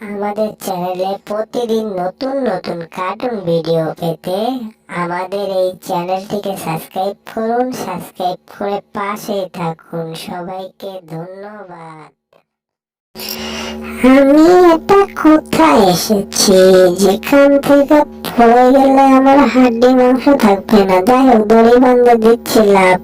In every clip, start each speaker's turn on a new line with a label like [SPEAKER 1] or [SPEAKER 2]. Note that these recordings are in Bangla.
[SPEAKER 1] আমাদের চ্যানেলে প্রতিদিন নতুন নতুন কার্টুন ভিডিও পেতে আমাদের এই চ্যানেলটিকে সাবস্ক্রাইব করুন। সাবস্ক্রাইব করে পাশেই থাকুন। সবাইকে ধন্যবাদ। আমি এটা কোথায় এসেছি যেখান থেকে পড়ে গেলে আমার হাড্ডি মাংস থাকবে না। যাই হোক, দড়ি বান্ধা দিচ্ছিলাম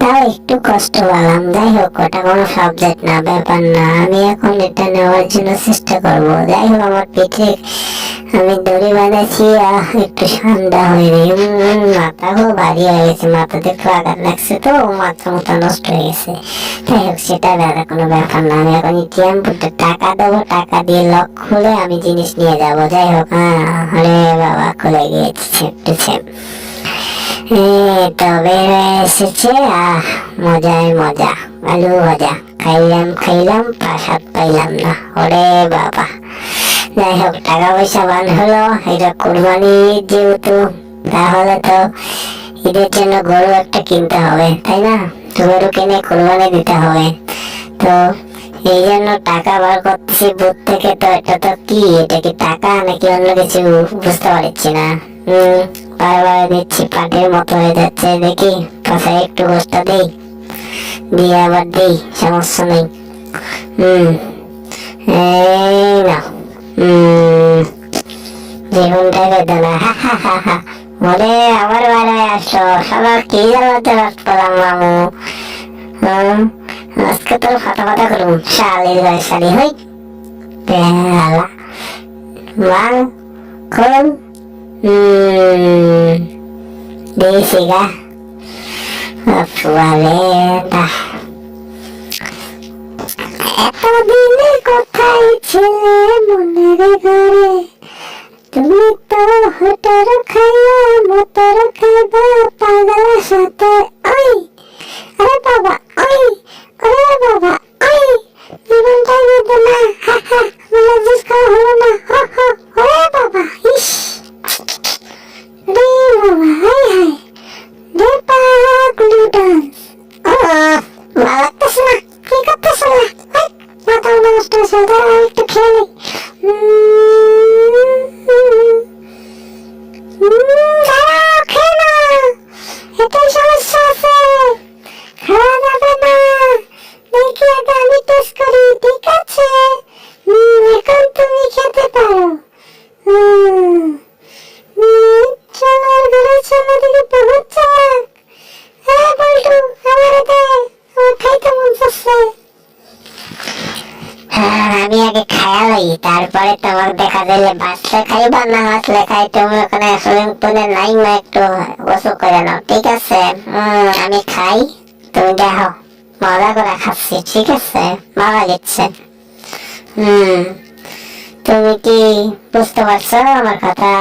[SPEAKER 1] তাও একটু কষ্ট পেলাম। যাই হোক, ওটা কোনো সাবজেক্ট না, ব্যাপার না। আমি এখন এটা নেওয়ার জন্য চেষ্টা করবো। যাই হোক, আমার পিঠে আমি দড়ি বাঁধাচ্ছি, একটু ঠান্ডা হয়নি। মাথাও ভারী হয়ে গেছে, মাথাতে একটু আঘাত লাগছে তো মাথা মতো নষ্ট হয়ে গেছে। যাই হোক, সেটা দাদা কোনো ব্যাপার না। আমি এখন এটিএম বুথে টাকা দেবো, টাকা দিয়ে লক খুলে আমি জিনিস নিয়ে যাবো। যাই হোক, আরে বাবা, খুলে গিয়েছে একটু তবে এসেছে। মজায় মজা, আলু ভাজা খাইলাম প্রসাদ পাইলাম না। ওরে বাবা। যাই হোক, টাকা পয়সা বান হলো। এটা কোরবানি যেহেতু, তাহলে তো ঈদের জন্য গরু একটা কিনতে হবে, তাই না? গরু কিনে কোরবানি দিতে হবে। তো এই জন্য টাকা বার করতেছি বুথ থেকে। তো এটা তো কি, এটা কি টাকা নাকি অন্য কিছু বুঝতে পারছি না। বারবার দিচ্ছি, পাটের মতো হয়ে যাচ্ছে। দেখি পাশে একটু গোষ্ঠটা দিই, দিয়ে আবার দিই, সমস্যা নেই। এই না, জীবনটা বেদনা। ওরে আবার বাইরে আসলো, সবার কি জ্বালাতে রাত পেলাম মামু। আজকে তোর ফাটা ফাটা করুন, শালির শালি হই বেলা মাল করুন দিয়েছি গা এতদিনে কোথায় ছিলে মনের ঘরে, তুমি তো হটার খাইয়া মতর খাইবা পাগলার সাথে। ওই আরে বাবা, ওই ওরে বাবা, ওই জীবনটা বেদনা। বলে জিস খাওয়া হলো না। ওরে বাবা, ইস রে বাবা, হাই হাই রে পাগলি ডান্স। ভালো লাগতেছে না, কি করতেছে না? মাথা নষ্ট হয়েছে, দাঁড়া একটু খেয়ে নেই। এটাই সমস্যা আছে, খাওয়া যাবে না। দেখি আগে আমি টেস্ট করি, ঠিক আছে? এখন তুমি খেতে পারো। চলার ঘরে চলা দিকে বহুত চালাক। হ্যাঁ বল্টু, আমার দে, আমার খাইতে মন চাচ্ছে। আমি আগে খায়া লই, তারপরে তোমার দেখা দিলে বাঁচলে খাইবা, না বাঁচলে খাই। তুমি ওখানে সুইমিং পুলে নাইমা একটু গোসল করে নাও, ঠিক আছে? আমি খাই, তুমি দেখো। মজা করে খাচ্ছি, ঠিক আছে? ভালো লাগছে। তুমি কি বুঝতে পারছো আমার কথা?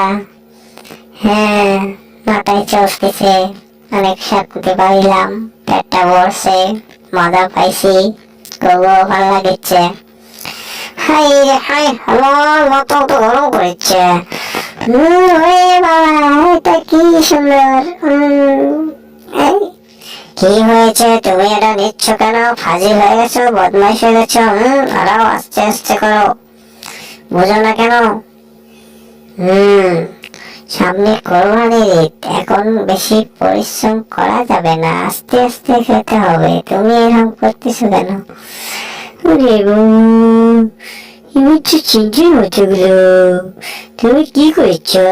[SPEAKER 1] হ্যাঁ, মাথায় চলতেছে, অনেক শান্তি পাইলাম, পেটটা ভরছে, মজা পাইছি, খুব ভালো লাগছে। হাই রে হাই, আমার মাথা তো গরম করেছে। বাবা, এটা কি সুন্দর। কি হয়েছে, তুমি এটা নিচ্ছ কেন? ফাজিল হয়ে গেছো, বদমাইশ হয়ে গেছো। আরো আস্তে আস্তে করো, বুঝো না কেন? সামনে কোরবানির ঈদ, এখন বেশি পরিশ্রম করা যাবে না, আস্তে আস্তে খেতে হবে। তুমি এরকম করতেছো কেন? এবার চিন্তা হচ্ছে গুলো, তুমি কি করছো?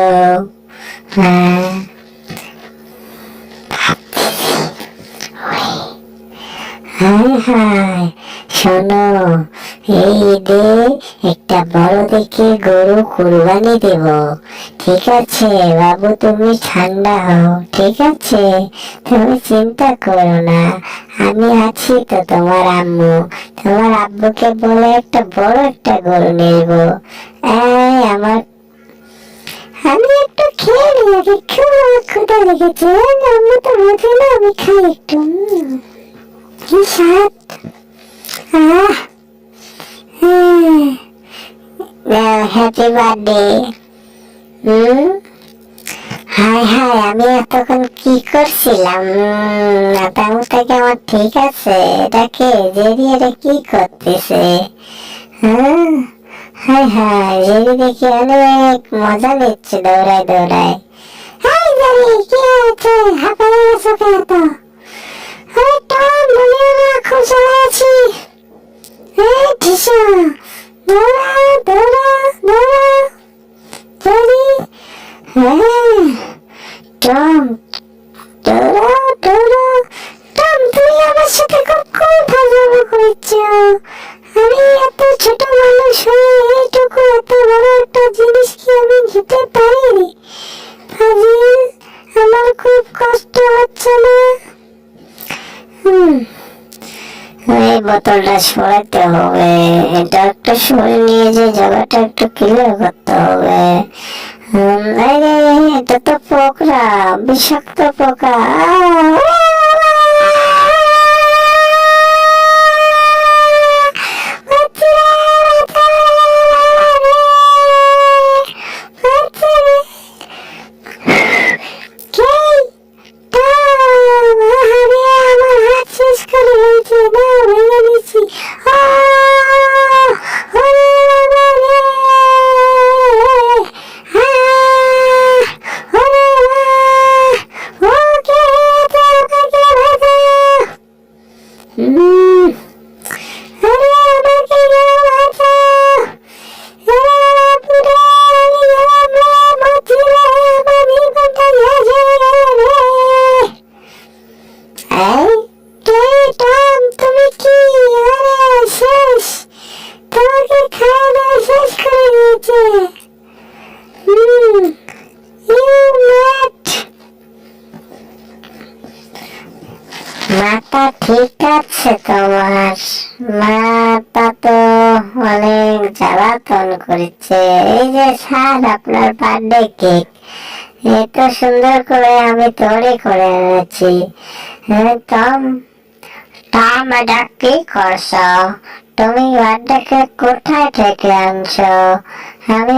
[SPEAKER 1] শোনো, এই ঈদে একটা বড় দেখে গরু কুরবানি দেব, ঠিক আছে বাবু? তুমি ঠান্ডা হও, ঠিক আছে? তুমি চিন্তা করো না, আমি আছি তো। তোমার আম্মু, তোমার আব্বুকে বলে একটা বড় একটা গরু নেব। আমার, আমি একটু খেয়ে নিই আগে, খুব ক্ষুধা লেগেছে। আম্মু তো বোঝে না, আমি খাই একটু। কি স্বাদ! Happy birthday. হায় হায়, আমি এতক্ষণ কি করছিলাম? মাথার থেকে আমার ঠিক আছে? এটাকে জেরি, এটা কি করতেছে? হ্যাঁ, হায় হায়, জেরি দেখি অনেক মজা নিচ্ছে দৌড়ায় দৌড়ায়। হাই জেরি, কি হয়েছে? হাঁপায়ে গেছো কেন তো? আরে টম, বলিও না, খুব জ্বালা আছি। এই ঠিসা, দৌড়া দৌড়া দৌড়া জেরি। হ্যাঁ টম, দৌড়াও দৌড়াও। টম, তুমি আমার সাথে কখন ফাজলামো করেছো? আমি এত ছোট মানুষ হয়ে এইটুকু এত বড় একটা জিনিস কি আমি নিতে পারি? ফাজিল, আমার খুব কষ্ট হচ্ছে না? এই বোতলটা সরাতে হবে, এটা একটা সরে নিয়ে যে জায়গাটা একটু ক্লিয়ার করতে হবে। এটা তো পোকরা, বিষাক্ত পোকা। মাথা ঠিক আছে তোমার? মাথা তো অনেক জ্বালাতন করেছে। এই যে স্যার, আপনার বার্থডে কেক এত সুন্দর করে আমি তৈরি করে এনেছি। টম, টম, এটা কি করছো? তুমি বার্থডে কেক কোথায় থেকে আনছো? আমি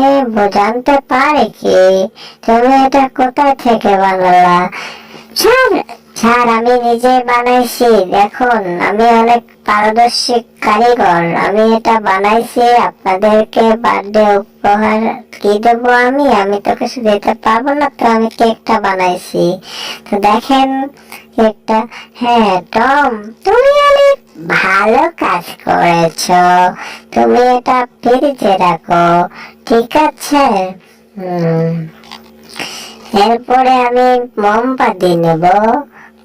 [SPEAKER 1] জানতে পারি কি তুমি এটা কোথায় থেকে বানালা? স্যার, স্যার, আমি নিজে বানাইছি। দেখুন, আমি অনেক পারদর্শী কারিগর। আমি এটা বানাইছি আপনাদেরকে বার্থডে উপহার। কি দেবো আমি? আমি তো কিছু দিতে পারবো না, তো আমি কেকটা বানাইছি। তো দেখেন কেকটা। হ্যাঁ টম, তুমি অনেক ভালো কাজ করেছো। তুমি এটা ফ্রিজে রাখো, ঠিক আছে? এরপরে আমি মোমবাতি নেব।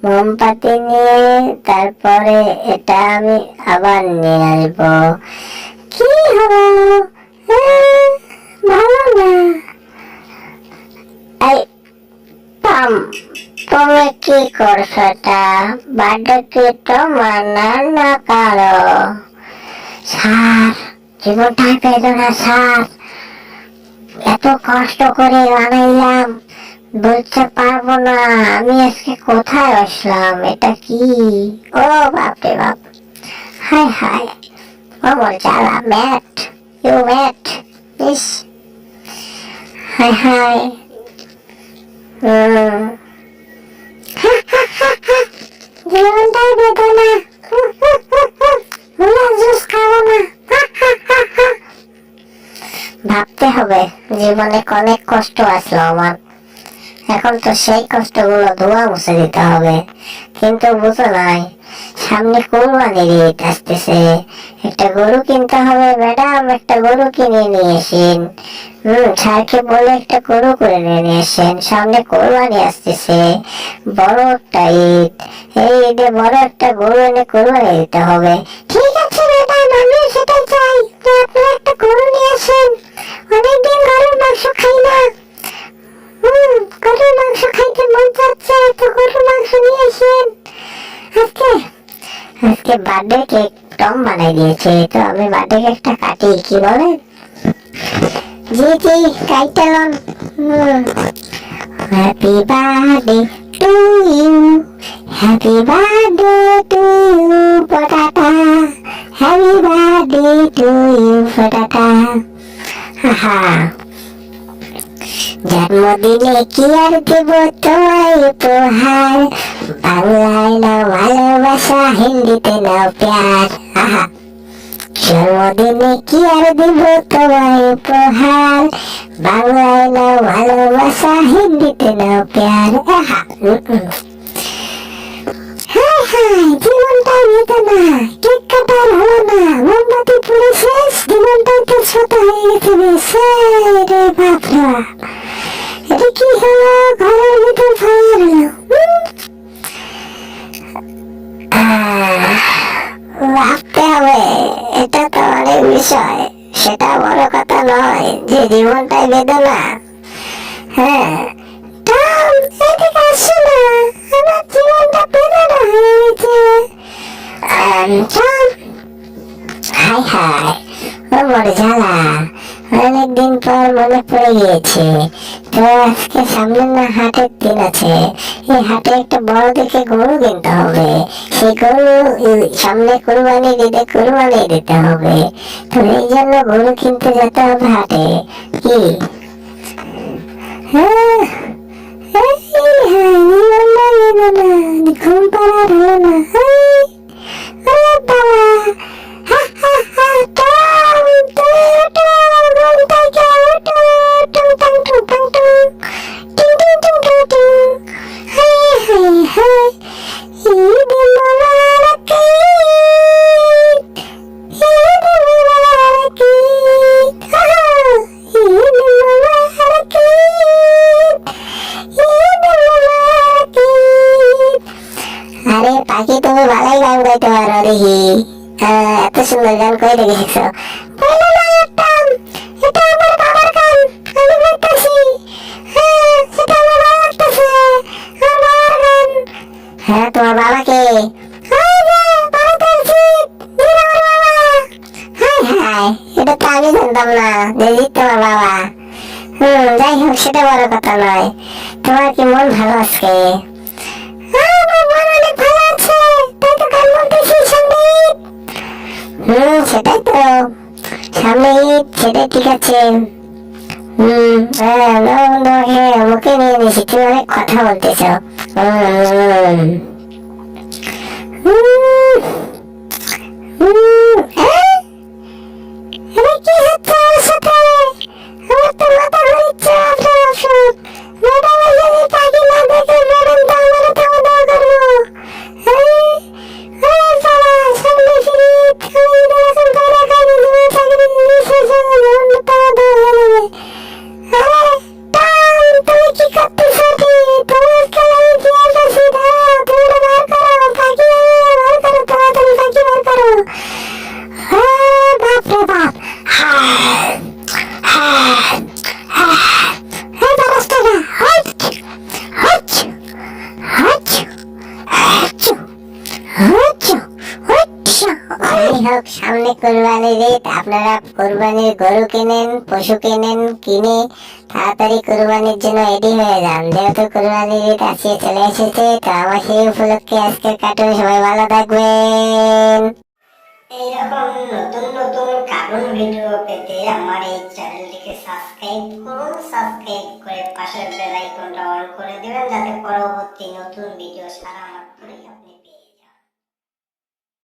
[SPEAKER 1] মোমবাতি নিয়ে তারপরে এটা আমি আবার নিয়ে আসবো। কি হলো? ভালো না? এই টম, তুমি কি করছো? এটা বার্থডে কি তোমার না কারো? স্যার, জীবনটাই বেদনা স্যার। এত কষ্ট করে বানাইলাম, বলতে পারবো না আমি আজকে কোথায় আসলাম। এটা কি? ও বাপরে বাপ, হায় হায়, আমার জ্বালা। ম্যাট, ইউ ম্যাট, ইস, হায় হায়। জীবনটাই বেদনা, জুস খাবো না। ভাবতে হবে, জীবনে অনেক কষ্ট আসলো আমার, এখন তো সেই কষ্টগুলো ধোয়া মুছে দিতে হবে। কিন্তু বুঝো নাই, সামনে কোরবানির ঈদ আসতেছে, একটা গরু কিনতে হবে। ম্যাডাম, একটা গরু কিনে নিয়ে এসেন। স্যারকে বলে একটা গরু করে নিয়ে এসেন, সামনে কোরবানি আসতেছে, বড় একটা ঈদ। এই ঈদে বড় একটা গরু এনে কোরবানি দিতে হবে। ঠিক আছে ম্যাডাম, আমি সেটাই চাই, আপনারা একটা গরু নিয়ে আসেন। অনেকদিন গরুর মাংস খাই না। গরুর মাংস খাইতে মন চাচ্ছে, তো গরুর মাংস নিয়ে আসেন। আজকে বার্থডে কেক টম বানাই দিয়েছে, তো আমি বার্থডে কেকটা কাটি, কি বলেন? জি জি, কাইটালন। Happy birthday to you, happy birthday to you পটাটা, হ্যাপি বার্থডে টু ইউ পটাটা। জন্মদিনে কি আর দেব তোমায় উপহার, বাংলায় নাও ভালোবাসা, হিন্দিতে নাও প্যার। আহা, জন্মদিনে কি আর দিব তোমায় উপহার, বাংলায় নাও ভালোবাসা, হিন্দিতে নাও প্যার। আহা, হায় হায়, জীবনটাই নিত না, কেক কাটার হলো না, মোমবাতি পুড়ে শেষ, জীবনটাই তো ছোট হয়ে গেছে বেশ। রে বাপরা, এটা কি হলো, ঘরের ভিতর ফায়ার হলো। ভাবতে হবে, এটা তো অনেক বিষয়, সেটা বড় কথা নয় যে জীবনটাই বেদনা। হ্যাঁ, টম, এদিকে আসো না, আমার জীবনটা বেদনা হয়ে গেছে। টম, হাই হাই, ও বড় জ্বালা, অনেকদিন পর মনে পড়ে গিয়েছে। তো আজকে সামনে না হাটের দিন আছে, এই হাটে একটা বড় দেখে গরু কিনতে হবে। সেই গরু সামনে কুরবানির ঈদে কুরবানি দিতে হবে, তো এই জন্য গরু কিনতে যেতে হবে হাটে। কি হ্যাঁ, ঘুম পাড়ার হলো না। আরে পাখি, তুমি ভালোই গান গাইতে পারো দেখি। এত সুন্দর গান কই থেকে শিখছো? এটা আমার বাবার গান, আমি গাইতেছি। এটা আমার ভালো লাগতেছে, আমার বাবার গান। হ্যাঁ, তোমার বাবাকে? এটা তো আমি জানতাম না যে জিৎ তোমার বাবা। যাই হোক, সেটা বড় কথা নয়। তোমার কি মন ভালো আজকে? সেটাই তো, সামনে ঈদ, সেটাই ঠিক আছে। তোমাকে মুখে নিয়ে নিয়েছি, তুমি অনেক কথা বলতেছ। কি হচ্ছে আমার সাথে? আমার তো মাথা ঘুরছে। ম্যাডাম যদি পাখি না দেখে, ম্যাডাম তো আমার খাওয়া দাওয়া করবো। সামনে ফিরে এখন বাইরে খাইনি, তোমার চাকরি তুমি কি করতেছ? তোমার খেলায় কি আছে? তুমি বার করো পাখি, বার করো তাড়াতাড়ি, পাখি বার করো। বাপ রে বাপ, সামনে কুরবানির ঈদ, আপনারা কুরবানির গরু কিনেন, পশু কিনেন, কিনে তাড়াতাড়ি কুরবানির জন্য রেডি হয়ে যান, যেহেতু কুরবানির ঈদ আসিয়ে চলে এসেছে। তো আমার সেই উপলক্ষে আজকের কার্টুন, সবাই ভালো থাকবেন। এইরকম নতুন নতুন কার্টুন ভিডিও পেতে আমার এই চ্যানেলটিকে সাবস্ক্রাইব করুন। সাবস্ক্রাইব করে পাশের বেল আইকনটা অন করে দেবেন, যাতে পরবর্তী নতুন ভিডিও ছাড়া